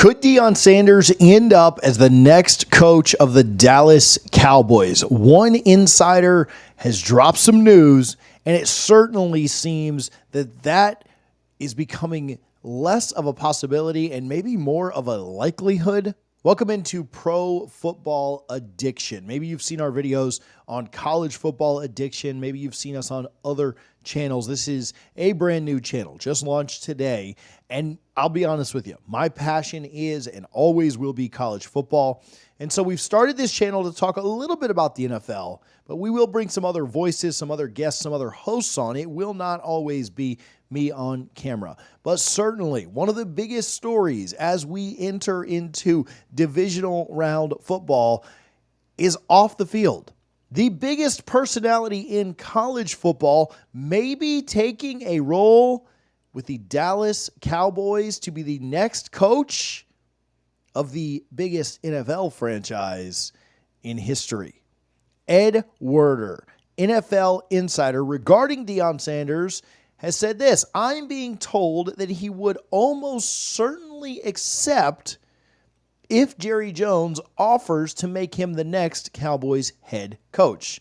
Could Deion Sanders end up as the next coach of the Dallas Cowboys? One insider has dropped some news, and it certainly seems that is becoming less of a possibility and maybe more of a likelihood. Welcome into Pro Football Addiction. Maybe you've seen our videos on college football addiction. Maybe you've seen us on other channels. This is a brand new channel, just launched today. And I'll be honest with you, my passion is and always will be college football. And so we've started this channel to talk a little bit about the NFL, but we will bring some other voices, some other guests, some other hosts on. It will not always be me on camera. But certainly one of the biggest stories as we enter into divisional round football is off the field. The biggest personality in college football may be taking a role with the Dallas Cowboys to be the next coach of the biggest NFL franchise in history. Ed Werder, NFL insider, regarding Deion Sanders, has said this: I'm being told that he would almost certainly accept if Jerry Jones offers to make him the next Cowboys head coach.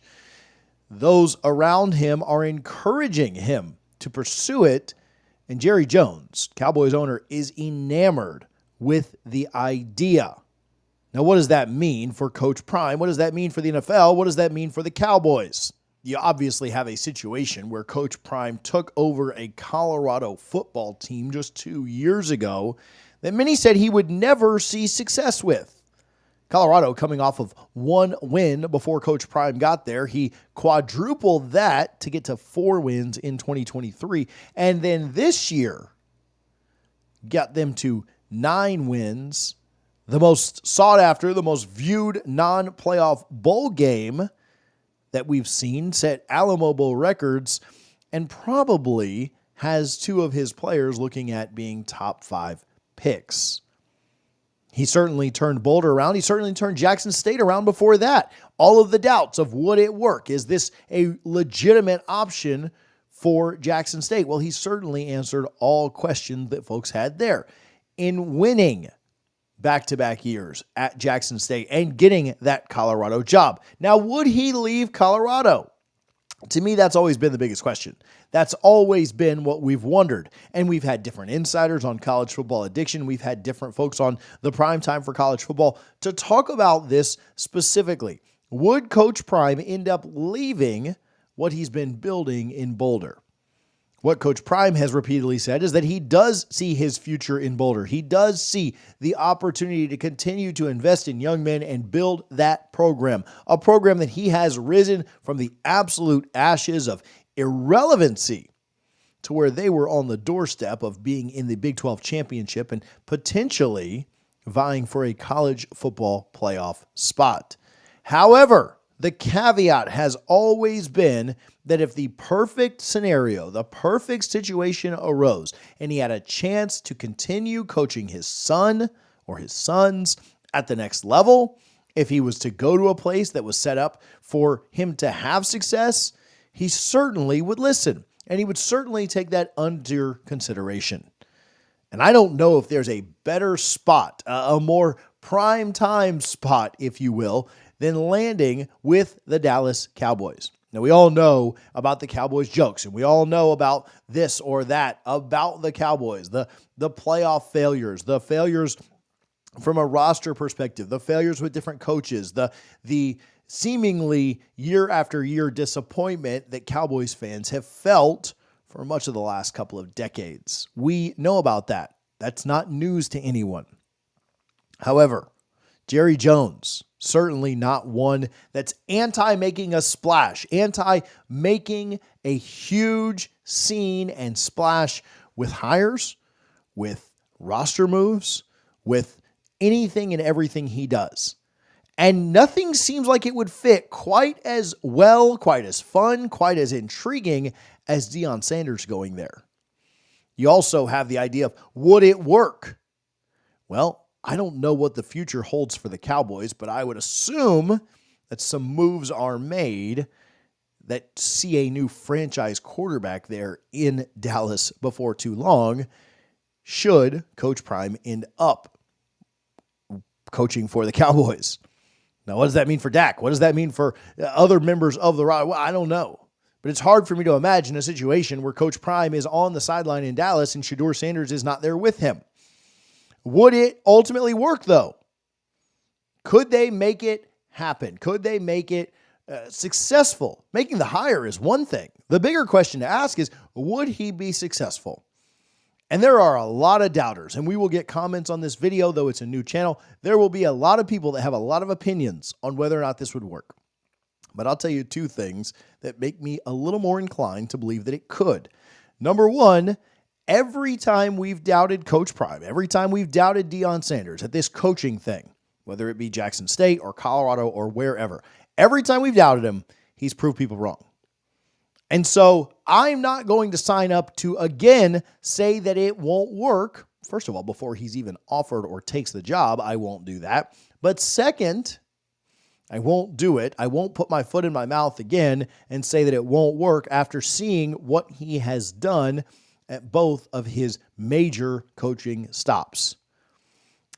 Those around him are encouraging him to pursue it, and Jerry Jones, Cowboys owner, is enamored with the idea. Now, what does that mean for Coach Prime? What does that mean for the NFL? What does that mean for the Cowboys? You obviously have a situation where Coach Prime took over a Colorado football team just 2 years ago that many said he would never see success with. Colorado coming off of one win before Coach Prime got there. He quadrupled that to get to 4 wins in 2023. And then this year got them to 9 wins, the most sought after, the most viewed non-playoff bowl game that we've seen, set Alamo Bowl records, and probably has 2 of his players looking at being top 5 picks. He certainly turned Boulder around. He certainly turned Jackson State around before that. All of the doubts of would it work? Is this a legitimate option for Jackson State? Well, he certainly answered all questions that folks had there. In winning back-to-back years at Jackson State and getting that Colorado job. Now, would he leave Colorado? To me, that's always been the biggest question. That's always been what we've wondered. And we've had different insiders on College Football Addiction. We've had different folks on the Prime Time for College Football to talk about this specifically. Would Coach Prime end up leaving what he's been building in Boulder? What Coach Prime has repeatedly said is that he does see his future in Boulder. He does see the opportunity to continue to invest in young men and build that program, a program that he has risen from the absolute ashes of irrelevancy to where they were on the doorstep of being in the Big 12 championship and potentially vying for a college football playoff spot. However, the caveat has always been that if the perfect scenario, the perfect situation arose, and he had a chance to continue coaching his son or his sons at the next level, if he was to go to a place that was set up for him to have success, he certainly would listen, and he would certainly take that under consideration. And I don't know if there's a better spot, a more prime time spot, if you will, than landing with the Dallas Cowboys. Now, we all know about the Cowboys jokes, and we all know about this or that about the Cowboys, the playoff failures, the failures from a roster perspective, the failures with different coaches, the seemingly year after year disappointment that Cowboys fans have felt for much of the last couple of decades. We know about that. That's not news to anyone. However, Jerry Jones, certainly not one that's anti-making a splash, anti-making a huge scene and splash with hires, with roster moves, with anything and everything he does. And nothing seems like it would fit quite as well, quite as fun, quite as intriguing as Deion Sanders going there. You also have the idea of, would it work? Well, I don't know what the future holds for the Cowboys, but I would assume that some moves are made that see a new franchise quarterback there in Dallas before too long, should Coach Prime end up coaching for the Cowboys. Now, what does that mean for Dak? What does that mean for other members of the roster? Well, I don't know. But it's hard for me to imagine a situation where Coach Prime is on the sideline in Dallas and Shedeur Sanders is not there with him. Would it ultimately work, though? Could they make it happen? Could they make it successful? Making the hire is one thing. The bigger question to ask is, would he be successful? And there are a lot of doubters, and we will get comments on this video, though it's a new channel. There will be a lot of people that have a lot of opinions on whether or not this would work. But I'll tell you two things that make me a little more inclined to believe that it could. Number one, every time we've doubted Coach Prime, every time we've doubted Deion Sanders at this coaching thing, whether it be Jackson State or Colorado or wherever, every time we've doubted him, he's proved people wrong. And so I'm not going to sign up to, again, say that it won't work. First of all, before he's even offered or takes the job, I won't do that. But second, I won't do it. I won't put my foot in my mouth again and say that it won't work after seeing what he has done at both of his major coaching stops.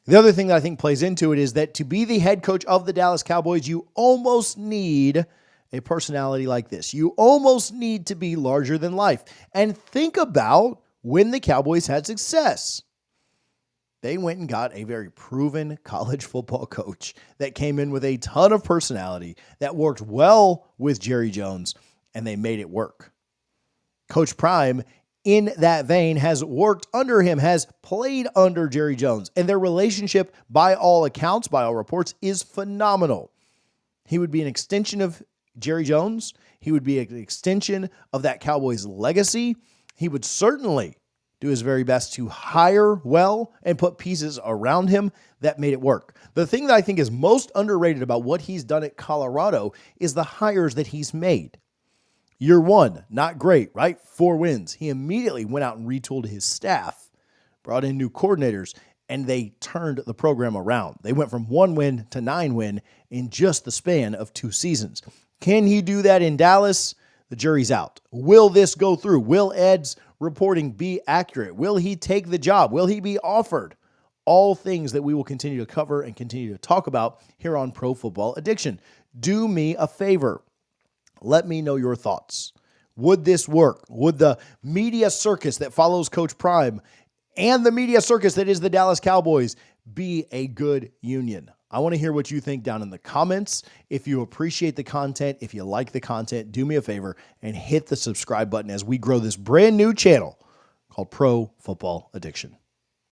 The other thing that I think plays into it is that to be the head coach of the Dallas Cowboys, you almost need a personality like this. You almost need to be larger than life. And think about when the Cowboys had success. They went and got a very proven college football coach that came in with a ton of personality, that worked well with Jerry Jones, and they made it work. Coach Prime, in that vein, has worked under him, has played under Jerry Jones, and their relationship, by all accounts, by all reports, is phenomenal. He would be an extension of Jerry Jones. He would be an extension of that Cowboys legacy. He would certainly do his very best to hire well and put pieces around him that made it work. The thing that I think is most underrated about what he's done at Colorado is the hires that he's made. Year one, not great, right? 4 wins. He immediately went out and retooled his staff, brought in new coordinators, and they turned the program around. They went from 1 win to 9 win in just the span of 2 seasons. Can he do that in Dallas? The jury's out. Will this go through? Will Ed's reporting be accurate? Will he take the job? Will he be offered? All things that we will continue to cover and continue to talk about here on Pro Football Addiction. Do me a favor. Let me know your thoughts. Would this work? Would the media circus that follows Coach Prime and the media circus that is the Dallas Cowboys be a good union? I want to hear what you think down in the comments. If you appreciate the content, if you like the content, do me a favor and hit the subscribe button as we grow this brand new channel called Pro Football Addiction.